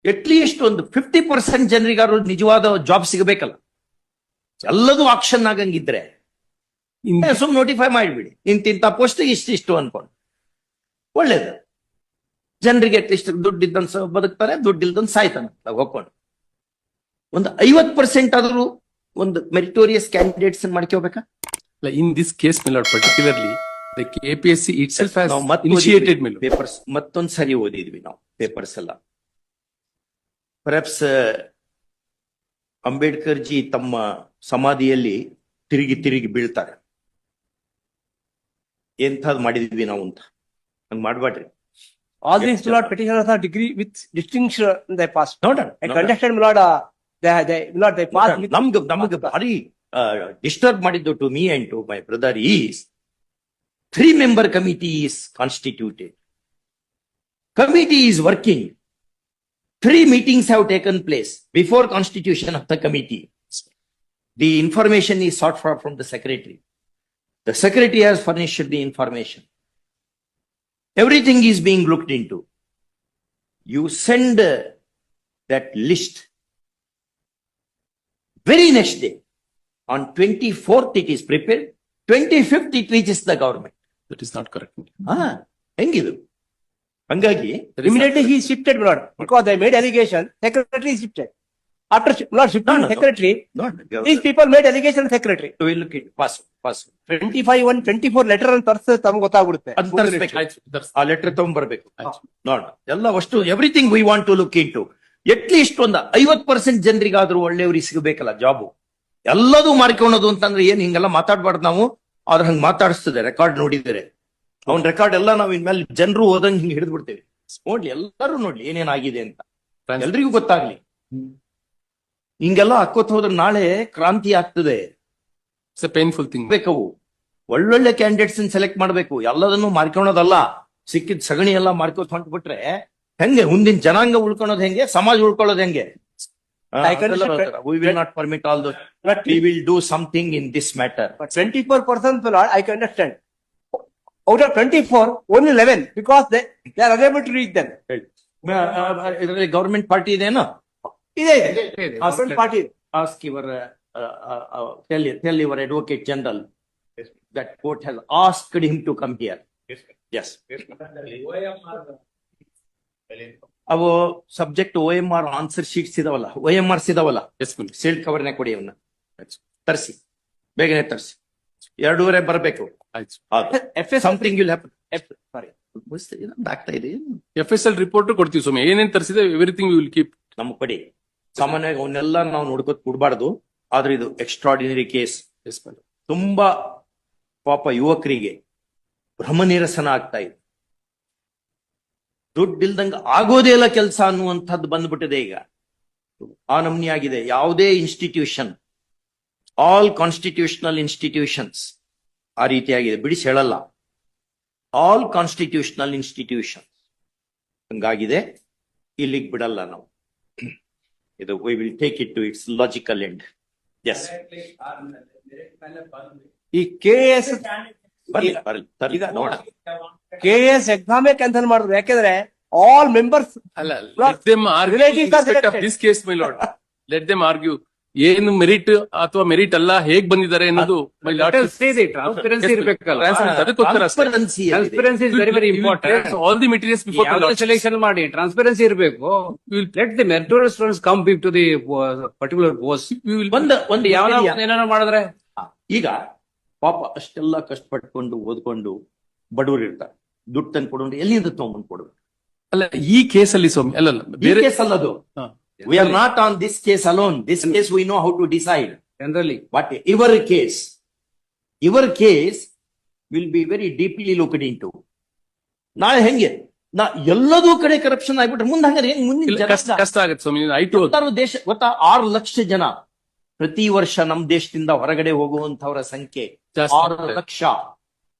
At least ಒಂದು 50% ಜನರಿಗಾರು ನಿಜವಾದ job ಸಿಗಬೇಕಲ್ಲ. ಎಲ್ಲದೂ ಆಕ್ಷನ್ ಆಗಂಗಿದ್ರೆ ಸುಮ್ ನೋಟಿಫೈ ಮಾಡಿಬಿಡಿ, ಇಂತಿಂತ ಪೋಸ್ಟ್ ಇಷ್ಟಿಷ್ಟು ಅನ್ಕೊಂಡು ಒಳ್ಳೇದು. ಜನರಿಗೆ ಅಟ್ಲೀಸ್ಟ್ ದುಡ್ಡಿದ್ದಂತ ಬದುಕ್ತಾರೆ, ದುಡ್ಡಿಲ್ದಂತ ಸಾಯ್ತಾನೆ ಹೋಗ್ಕೊಂಡು. ಒಂದು 50% ಆದ್ರೂ ಒಂದು ಮೆರಿಟೋರಿಯಸ್ ಕ್ಯಾಂಡಿಡೇಟ್ಸ್ ಮಾಡ್ಕೋಬೇಕಾ? ಇನ್ ದಿಸ್ ಕೇಸ್ ಮೇಲೆ particularly the KPSC itself has initiated papers ಮತ್ತೊಂದ್ ಸರಿ ಓದಿದ್ವಿ ನಾವು ಪೇಪರ್ಸ್ ಎಲ್ಲ. ಪರ್ಹ್ಯಾಪ್ಸ್ ಅಂಬೇಡ್ಕರ್ ಜಿ ತಮ್ಮ ಸಮಾಧಿಯಲ್ಲಿ ತಿರುಗಿ ತಿರುಗಿ ಬೀಳ್ತಾರೆ. ಎಂಥದ್ ಮಾಡಿದ್ವಿ ನಾವು ಅಂತ ಹಂಗ್ ಮಾಡ್ಬೇಡ್ರಿ. All these Lord petitioners are degree with distinction they passed. ನೋಡೋಣ I conducted Lord, they passed with. ನಮ್ಗೆ ಭಾರಿ ಡಿಸ್ಟರ್ಬ್ ಮಾಡಿದ್ದು to me and to my brother is 3-member committee is constituted. Committee is working. 3 meetings have taken place before constitution of the committee. The information is sought for from the secretary. The secretary has furnished the information. Everything is being looked into. You send that list. Very next day, on 24th it is prepared. 25th it reaches the government. that is not correct. ಹೆಂಗಿದು? ಹಂಗಾಗಿ Immediately he shifted Lord because they made allegation. Secretary shifted. After Lord shifting secretary, these people made allegation secretary. Pass 25 1 24 letter ಅಂತ ತರ್ಸ ತಮ್ಗೆ ಗೊತ್ತಾಗ್ಬಿಡುತ್ತೆ. ಅಂತ ತರಿಸ್ಬೇಕು. ಆ letter ತಗೊಂಡ್ಬರ್ಬೇಕು. ನೋಡ ಎಲ್ಲ ಅಷ್ಟು everything we want to look into. At least ಒಂದು 50% ಜನರಿಗಾದ್ರೂ ಒಳ್ಳೆಯವ್ರಿಗೆ ಸಿಗಬೇಕಲ್ಲ ಜಾಬು. ಎಲ್ಲದೂ ಮಾರ್ಕೊಳ್ಳೋದು ಅಂತಂದ್ರೆ ಏನ್ ಹಿಂಗೆಲ್ಲ ಮಾತಾಡ್ಬಾರ್ದು ನಾವು. ಆದ್ರೆ ಹಂಗ್ ಮಾತಾಡಿಸ್ತದೆ ರೆಕಾರ್ಡ್ ನೋಡಿದರೆ. ಅವ್ನ್ ರೆಕಾರ್ಡ್ ಎಲ್ಲ ನಾವು ಇನ್ಮೇಲೆ ಜನರು ಓದಂಗ್ ಹಿಂಗ್ ಹಿಡಿದು ಬಿಡ್ತೇವೆ. ನೋಡ್ಲಿ ಎಲ್ಲರೂ ನೋಡ್ಲಿ ಏನೇನಾಗಿದೆ ಅಂತ, ಎಲ್ರಿಗೂ ಗೊತ್ತಾಗ್ಲಿ. ಹಿಂಗೆಲ್ಲ ಹಾಕೋತ್ ಹೋದ್ರೆ ನಾಳೆ ಕ್ರಾಂತಿ ಆಗ್ತದೆ. It's a painful thing. ಬೇಕವು ಒಳ್ಳೊಳ್ಳೆ ಕ್ಯಾಂಡಿಡೇಟ್ಸ್ ಸೆಲೆಕ್ಟ್ ಮಾಡ್ಬೇಕು. ಎಲ್ಲದನ್ನು ಮಾರ್ಕೊಳೋದಲ್ಲ. ಸಿಕ್ಕಿದ್ ಸಗಣಿ ಎಲ್ಲ ಮಾರ್ಕೋತ್ ಹೊಂಟ್ಬಿಟ್ರೆ ಹೆಂಗೆ ಮುಂದಿನ ಜನಾಂಗ ಉಳ್ಕೊಳೋದ್ ಹೆಂಗೆ, ಸಮಾಜ ಉಳ್ಕೊಳ್ಳೋದ್ ಹೆಂಗೆ? We will not permit all those. But we will do something in this matter. But 24% Lord, I can understand. Out of 24, only 11 because they are unable to reach them. ಇದರಲ್ಲಿ ಗವರ್ಮೆಂಟ್ ಪಾರ್ಟಿ ಇದೇನೋ? ಇದೆ government party. Ask your tell your advocate general that court has asked him to come here. Yes. ಅವು subject OMR answer sheets ಇದಾವಲ್ಲ, OMRs ಇದಾವಲ್ಲ, sealed ಕವರ್ನೇ ಕೊಡಿ, ಅವನ್ನ ತರಿಸಿ, ಬೇಗನೆ ತರಿಸಿ. 2:30 ಬರಬೇಕು. Something will happen. ಆಗ್ತಾ ಇದೆ. FSL ರಿಪೋರ್ಟ್ ಕೊಡ್ತೀವಿ ಸ್ವಾಮಿ, ಏನೇನ್ ತರಿಸಿದೆ ಎವ್ರಿಥಿಂಗ್ ವಿಲ್ ಕೀಪ್ ನಮ್ ಕಡೆ. ಸಾಮಾನ್ಯವಾಗಿ ಅವನ್ನೆಲ್ಲ ನಾವು ನೋಡ್ಕೋತ ಕೊಡ್ಬಾರ್ದು. ಆದ್ರೆ ಇದು ಎಕ್ಸ್ಟ್ರಾರ್ಡಿನರಿ ಕೇಸ್. ತುಂಬಾ ಪಾಪ ಯುವಕರಿಗೆ ಭ್ರಮ ನಿರಸನ ಆಗ್ತಾ ಇದೆ. ದುಡ್ಡಿಲ್ದಂಗ ಆಗೋದೇ ಇಲ್ಲ ಕೆಲಸ ಅನ್ನುವಂಥದ್ದು ಬಂದ್ಬಿಟ್ಟಿದೆ ಈಗ. ಆ ನಮ್ನಿ ಆಗಿದೆ. ಯಾವುದೇ ಇನ್ಸ್ಟಿಟ್ಯೂಷನ್, ಆಲ್ ಕಾನ್ಸ್ಟಿಟ್ಯೂಷನಲ್ ಇನ್ಸ್ಟಿಟ್ಯೂಷನ್ಸ್ ಆ ರೀತಿಯಾಗಿದೆ. ಬಿಡಿಸಿ ಹೇಳಲ್ಲ, ಆಲ್ ಕಾನ್ಸ್ಟಿಟ್ಯೂಷನಲ್ ಇನ್ಸ್ಟಿಟ್ಯೂಷನ್ಸ್ ಹಂಗಾಗಿದೆ. ಇಲ್ಲಿಗೆ ಬಿಡಲ್ಲ ನಾವು. ಇದು we will take it to its logical end. Yes. ಈ KS ಈಗ ನೋಡ, KS ಎಕ್ಸಾಮೇ ಕ್ಯಾನ್ಸಲ್ ಮಾಡಿದ್ರು. ಯಾಕೆಂದ್ರೆ ಆಲ್ ಮೆಂಬರ್ಸ್ ಅಲ್ಲ, let them argue in respect of this case, my lord. Let them argue ಏನು ಮೆರಿಟ್ ಅಥವಾ ಮೆರಿಟ್ ಅಲ್ಲ, ಹೇಗ್ ಬಂದಿದ್ದಾರೆ ಅನ್ನೋದು my lord. ಟ್ರಾನ್ಸ್ಪರೆನ್ಸಿ ಇರಬೇಕಲ್ಲ. Transparency is very very important. All the materials before the lord. Selection ಮಾಡಿ transparency ಇರಬೇಕು. Let the meritorious students come to the particular post. ಒಂದು ಏನಾರ ಮಾಡಿದ್ರೆ ಈಗ ಪಾಪ ಅಷ್ಟೆಲ್ಲ ಕಷ್ಟಪಟ್ಕೊಂಡು ಓದ್ಕೊಂಡು ಬಡವರು ಇರ್ತಾರೆ. ದುಡ್ಡು ತಂದು ಕೊಡೋದು ಎಲ್ಲಿಂದ ತಗೊಂಡ್ಬಂದು ಕೊಡ್ಬೇಕು? ಅಲ್ಲ, ಈ ಕೇಸ್ ಅಲ್ಲಿ ಸ್ವಾಮಿ ಅಲ್ಲ ಬೇರೆ case ಅಲ್ಲದು. We are not on this case alone. This case we know how to decide. Generally But your case will be very deeply looked into. ನಾಳೆ ಹೆಂಗೆ ಎಲ್ಲದೂ ಕಡೆ ಕರಪ್ಷನ್ ಆಗ್ಬಿಟ್ರೆ ಮುಂದೆ ಹಂಗಾರೆ ಮುಂದಿನ ಕಷ್ಟ ಆಗುತ್ತೆ ಸ್ವಾಮಿ. ಐಟು ದೇಶ ಗೊತ್ತಾ, 6 ಲಕ್ಷ ಜನ ಪ್ರತಿ ವರ್ಷ ನಮ್ ದೇಶದಿಂದ ಹೊರಗಡೆ ಹೋಗುವಂತವರ ಸಂಖ್ಯೆ 6 ಲಕ್ಷ.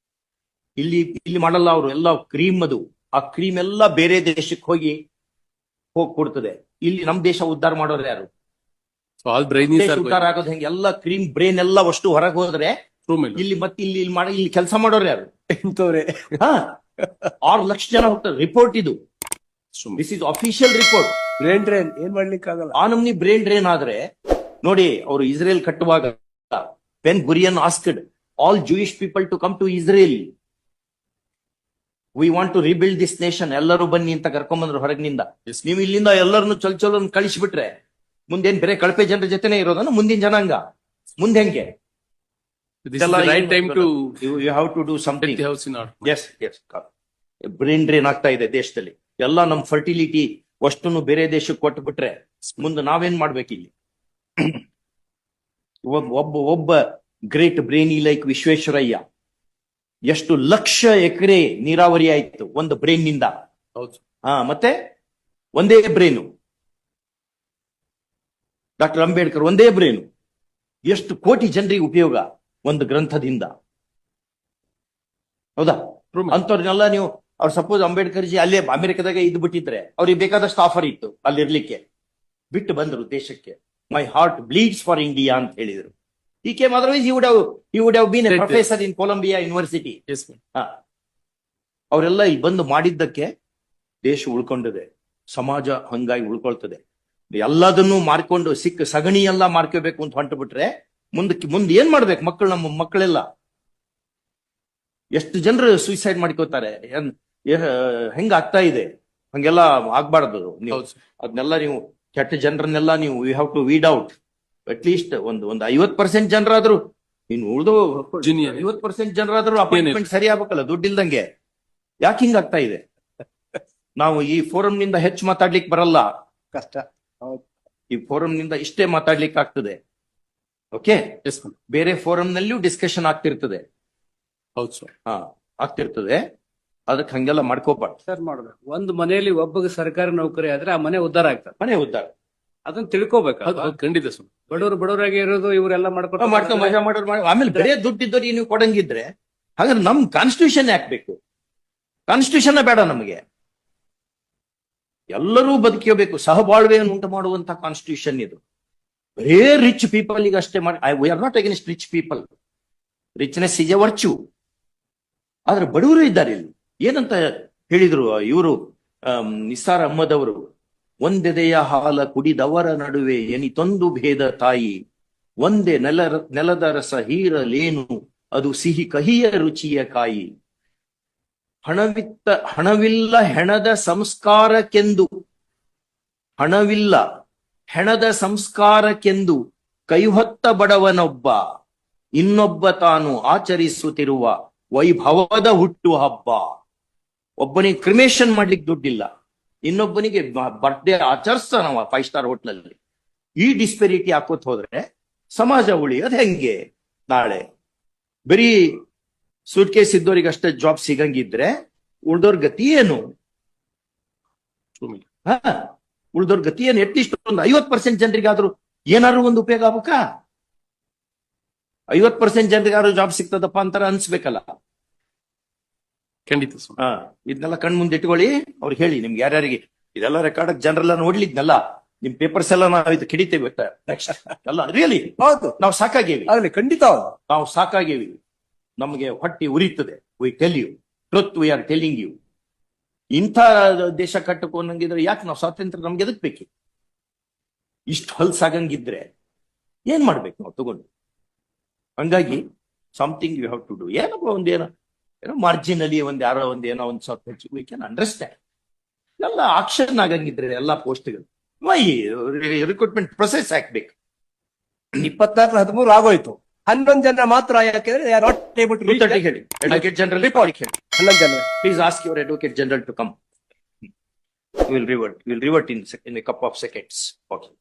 ಇಲ್ಲಿ ಮಾಡಲ್ಲ ಅವರು ಎಲ್ಲ ಕ್ರೀಮ್. ಅದು ಆ ಕ್ರೀಮ್ ಎಲ್ಲ ಬೇರೆ ದೇಶಕ್ಕೆ ಹೋಗಿ ಕೊಡ್ತದೆ. ಇಲ್ಲಿ ನಮ್ ದೇಶ ಉದ್ಧಾರ ಮಾಡೋರು ಯಾರು? ಉದ್ಧಾರ ಆಗೋದು ಹೆಂಗೆ? ಎಲ್ಲ ಕ್ರೀಮ್ ಬ್ರೇನ್ ಎಲ್ಲ ಅಷ್ಟು ಹೊರಗೆ ಹೋದ್ರೆ ಇಲ್ಲಿ ಮತ್ತೆ ಇಲ್ಲಿ ಕೆಲಸ ಮಾಡೋರು ಯಾರು? 6 ಲಕ್ಷ ಜನ ಹೋಗ್ತಾರೆ. ರಿಪೋರ್ಟ್ ಇದು. This is official report. Brain drain ಏನ್ ಮಾಡ್ಲಿಕ್ಕೆ ಆಗಲ್ಲ. ಆ ನಮ್ನಿ ಬ್ರೇನ್ ಡ್ರೈನ್ ಆದ್ರೆ ನೋಡಿ, ಅವರು ಇಸ್ರೇಲ್ ಕಟ್ಟುವಾಗ Ben Gurion asked all Jewish people to come to Israel, we want to rebuild this nation, ಎಲ್ಲರೂ ಬನ್ನಿ ಅಂತ ಕರ್ಕೊಂಡ್ಬಂದ್ರು ಹೊರಗಿನಿಂದ. ನೀವು ಇಲ್ಲಿಂದ ಎಲ್ಲರನ್ನು ಚೊಲ್ ಕಳಿಸ್ಬಿಟ್ರೆ ಮುಂದೇನ್ ಬೇರೆ ಕಳಪೆ ಜನರ ಜೊತೆನೆ ಇರೋದನ್ನ ಮುಂದಿನ ಜನಾಂಗ ಮುಂದೆ ಹೆಂಗೆ? This is the right time to you have to do get something. the house in order. Yes. Brain drain ಆಗ್ತಾ ಇದೆ ದೇಶದಲ್ಲಿ. ಎಲ್ಲ ನಮ್ ಫರ್ಟಿಲಿಟಿ ಅಷ್ಟನ್ನು ಬೇರೆ ದೇಶಕ್ಕೆ ಕೊಟ್ಟು ಬಿಟ್ರೆ ಮುಂದೆ ನಾವೇನ್ ಮಾಡ್ಬೇಕಿಲ್ಲಿ? ಒಬ್ಬ ಗ್ರೇಟ್ ಬ್ರೇನಿ ಲೈಕ್ ವಿಶ್ವೇಶ್ವರಯ್ಯ, ಎಷ್ಟು ಲಕ್ಷ ಎಕರೆ ನೀರಾವರಿ ಆಯ್ತು ಒಂದು ಬ್ರೇನ್ ನಿಂದ. ಹೌದು. ಮತ್ತೆ ಒಂದೇ ಬ್ರೇನು. ಡಾಕ್ಟರ್ ಅಂಬೇಡ್ಕರ್ ಒಂದೇ ಬ್ರೇನು, ಎಷ್ಟು ಕೋಟಿ ಜನರಿಗೆ ಉಪಯೋಗ ಒಂದು ಗ್ರಂಥದಿಂದ. ಹೌದಾ? ಅಂತವ್ರನ್ನೆಲ್ಲ ನೀವು ಅವ್ರು ಸಪೋಸ್ ಅಂಬೇಡ್ಕರ್ ಜಿ ಅಲ್ಲೇ ಅಮೆರಿಕದಾಗ ಇದ್ದು ಬಿಟ್ಟಿದ್ರೆ ಅವ್ರಿಗೆ ಬೇಕಾದಷ್ಟು ಆಫರ್ ಇತ್ತು ಅಲ್ಲಿರ್ಲಿಕ್ಕೆ, ಬಿಟ್ಟು ಬಂದ್ರು ದೇಶಕ್ಕೆ. My heart bleeds for India ಅಂತ ಹೇಳಿದ್ರು. ಈ came otherwise he would have been a professor in Columbia University. Yes, ma'am. ಅವರೆಲ್ಲ ಇಲ್ಲಿ ಬಂದು ಮಾಡಿದ್ದಕ್ಕೆ ದೇಶ ಉಳ್ಕೊಂಡಿದೆ, ಸಮಾಜ ಹಂಗಾಗಿ ಉಳ್ಕೊಳ್ತದೆ. ಎಲ್ಲದನ್ನು ಮಾರ್ಕೊಂಡು ಸಿಕ್ಕ ಸಗಣಿ ಎಲ್ಲ ಮಾರ್ಕೋಬೇಕು ಅಂತ ಹೊಂಟು ಬಿಟ್ರೆ ಮುಂದೆ ಏನ್ ಮಾಡ್ಬೇಕು? ನಮ್ಮ ಮಕ್ಕಳೆಲ್ಲ ಎಷ್ಟು ಜನರು ಸೂಸೈಡ್ ಮಾಡ್ಕೋತಾರೆ, ಹೆಂಗ ಆಗ್ತಾ ಇದೆ? ಹಂಗೆಲ್ಲ ಆಗ್ಬಾರ್ದು. ನೀವು ಅದನ್ನೆಲ್ಲ ನೀವು ಕೆಟ್ಟ ಜನರನ್ನೆಲ್ಲ ನೀವು you have to weed out. At least ಒಂದು 50% ಜನರಾದ್ರು, ಇನ್ನು ಉಳಿದು 50% ಜನರಾದ್ರು ಅಪಾಯಿಂಟ್ಮೆಂಟ್ ಸರಿ ಆಗ್ಬೇಕಲ್ಲ, ದುಡ್ಡು ಇಲ್ದಂಗೆ. ಯಾಕೆ ಹಿಂಗ ಆಗ್ತಾ ಇದೆ? ನಾವು ಈ ಫೋರಂ ನಿಂದ ಹೆಚ್ಚು ಮಾತಾಡ್ಲಿಕ್ಕೆ ಬರಲ್ಲ, ಕಷ್ಟ. ಈ ಫೋರಂ ನಿಂದ ಇಷ್ಟೇ ಮಾತಾಡ್ಲಿಕ್ಕೆ ಆಗ್ತದೆ. Okay, Yes, ma'am. ಬೇರೆ ಫೋರಂ ನಲ್ಲಿಯೂ ಡಿಸ್ಕಷನ್ ಆಗ್ತಿರ್ತದೆ. ಹೌದು ಸರ್. ಆಗ್ತಿರ್ತದೆ. ಅದಕ್ಕೆ ಹಂಗೆಲ್ಲ ಮಾಡ್ಕೋಬಾರ್ದು. ಸರ್ ಮಾಡ್ಬೇಕು. ಒಂದು ಮನೆಯಲ್ಲಿ ಒಬ್ಬಗೆ ಸರ್ಕಾರಿ ನೌಕರಿ ಆದ್ರೆ ಆ ಮನೆ ಉದ್ಧಾರ ಆಗ್ತದೆ. ಮನೆ ಉದ್ದಾರ ಅದನ್ನ ತಿಳ್ಕೊಬೇಕು. ಹೌದು, ಖಂಡಿತ ಸರ್. ಬಡವರಾಗಿ ಇರೋದು ಇವರೆಲ್ಲ ಮಾಡ್ಕೊಂಡು ಮಾಡ್ಕೊಂಡು ಮಜಾ ಮಾಡೋರು ಆಮೇಲೆ ಬೇರೆ ದುಡ್ಡಿದ್ದವ್ರಿಗೆ ನೀವು ಕೊಡಂಗಿದ್ರೆ ಹಾಗಾದ್ರೆ ನಮ್ ಕಾನ್ಸ್ಟಿಟ್ಯೂಷನ್ ಹಾಕ್ಬೇಕು. ಕಾನ್ಸ್ಟಿಟ್ಯೂಷನ್ ಬೇಡ ನಮಗೆ, ಎಲ್ಲರೂ ಬದುಕಬೇಕು, ಸಹಬಾಳ್ವೆಯನ್ನು ಉಂಟು ಮಾಡುವಂತ ಕಾನ್ಸ್ಟಿಟ್ಯೂಷನ್ ಇದು. ಬರೇ ರಿಚ್ ಪೀಪಲ್ ಈಗ ಅಷ್ಟೇ ಮಾಡಿ. We are not against rich people, richness is A virtue. ಆದ್ರೆ ಬಡವರು ಇದ್ದಾರೆ ಇಲ್ಲಿ. ಏನಂತ ಹೇಳಿದ್ರು ಇವರು ನಿಸಾರ್ ಅಹ್ಮದ್ ಅವರು, ಒಂದೆದೆಯ ಹಾಲ ಕುಡಿದವರ ನಡುವೆ ಎನಿತೊಂದು ಭೇದ ತಾಯಿ, ಒಂದೇ ನೆಲದ ರಸ ಹೀರಲೇನು ಅದು ಸಿಹಿ ಕಹಿಯ ರುಚಿಯ ಕಾಯಿ. ಹಣವಿಲ್ಲ ಹೆಣದ ಸಂಸ್ಕಾರಕ್ಕೆಂದು, ಹಣವಿಲ್ಲ ಹೆಣದ ಸಂಸ್ಕಾರಕ್ಕೆಂದು ಕೈಹೊತ್ತ ಬಡವನೊಬ್ಬ, ಇನ್ನೊಬ್ಬ ತಾನು ಆಚರಿಸುತ್ತಿರುವ ವೈಭವದ ಹುಟ್ಟು ಹಬ್ಬ. ಒಬ್ಬನಿಗೆ ಕ್ರಿಮೇಷನ್ ಮಾಡ್ಲಿಕ್ಕೆ ದುಡ್ಡಿಲ್ಲ, ಇನ್ನೊಬ್ಬನಿಗೆ ಬರ್ಡೇ ಆಚರಿಸ್ತಾನವ 5 ಸ್ಟಾರ್ ಹೋಟ್ಲಲ್ಲಿ. ಈ ಡಿಸ್ಪೆರಿಟಿ ಹಾಕೋತ್ ಹೋದ್ರೆ ಸಮಾಜ ಉಳಿಯೋದು ಹೆಂಗೆ? ನಾಳೆ ಬರೀ ಸೂಟ್ ಕೇಸ್ ಇದ್ದವ್ರಿಗೆ ಅಷ್ಟೇ ಜಾಬ್ ಸಿಗಂಗಿದ್ರೆ ಉಳ್ದವ್ರ ಗತಿ ಏನು? ಉಳ್ದವ್ರ ಗತಿ ಏನು? ಅಟ್ಲೀಸ್ಟ್ ಒಂದು 50% ಜನರಿಗಾದ್ರೂ ಏನಾದ್ರು ಒಂದು ಉಪಯೋಗ ಆಗ್ಬೇಕಾ? 50% ಜನರಿಗಾದ್ರೂ ಜಾಬ್ ಸಿಗ್ತದಪ್ಪ ಅಂತಾರ ಅನ್ಸ್ಬೇಕಲ್ಲ. ಖಂಡಿತ ಸರ್. ಇದನ್ನೆಲ್ಲ ಕಣ್ ಮುಂದೆ ಇಟ್ಕೊಳ್ಳಿ. ಅವ್ರಿಗೆ ಹೇಳಿ, ನಿಮ್ಗೆ ಯಾರ್ಯಾರಿಗೆ ಇದೆಲ್ಲ ರೆಕಾರ್ಡ್ ಜನರೆಲ್ಲ ನೋಡ್ಲಿದ್ನಲ್ಲ, ನಿಮ್ ಪೇಪರ್ಸ್ ಎಲ್ಲ ನಾವು ಇದು ಕಿಡಿತೇವೆ ನೆಕ್ಸ್ಟ್ ಎಲ್ಲ. ರಿಯಲಿ ಹೌದು, ನಾವು ಸಾಕಾಗೇವಿ. ಆಗ್ಲಿ, ಖಂಡಿತ ಹೌದು. ನಾವು ಸಾಕಾಗೇವಿ, ನಮಗೆ ಹೊಟ್ಟಿ ಉರಿತದೆ. We tell you truth, we are telling you. ಇಂಥ ದೇಶ ಕಟ್ಟಕೊಂಡಂಗಿದ್ರೆ ಯಾಕೆ ನಾವು ಸ್ವಾತಂತ್ರ್ಯ ನಮ್ಗೆ ಎದಕ್ ಬೇಕಿ? ಇಷ್ಟು ಹೊಲ್ಸಾಗಂಗಿದ್ರೆ ಏನ್ ಮಾಡ್ಬೇಕು ನಾವು ತಗೊಂಡು? ಹಂಗಾಗಿ something you have to do. ಏನಪ್ಪ ಒಂದೇನೋ ಮಾರ್ಜಿನಲಿ ಯಾರೋ ಏನೋ ಒಂದು ಸ್ವಲ್ಪ ಹೆಚ್ಚು ವಿ ಕ್ಯಾನ್ ಅಂಡರ್ಸ್ಟ್ಯಾಂಡ್. ಎಲ್ಲ ಆಕ್ಷನ್ ಆಗಂಗಿದ್ರೆ ಎಲ್ಲ ಪೋಸ್ಟ್ಗಳು ರಿಕ್ರೂಟ್ಮೆಂಟ್ ಪ್ರೊಸೆಸ್ ಹಾಕ್ಬೇಕು. 24-13 ಆಗೋಯ್ತು. 11 ಜನ ಮಾತ್ರ. ಯಾಕೆಂದ್ರೆ they are not able to reach that. ಹೇಳಿ ಅಡ್ವೊಕೇಟ್ ಜನರಲ್ ರಿಪೋರ್ಟ್ ಹೇಳಿ. 11 ಜನ. Please ask your advocate general to come. We will revert in a couple of seconds. Okay.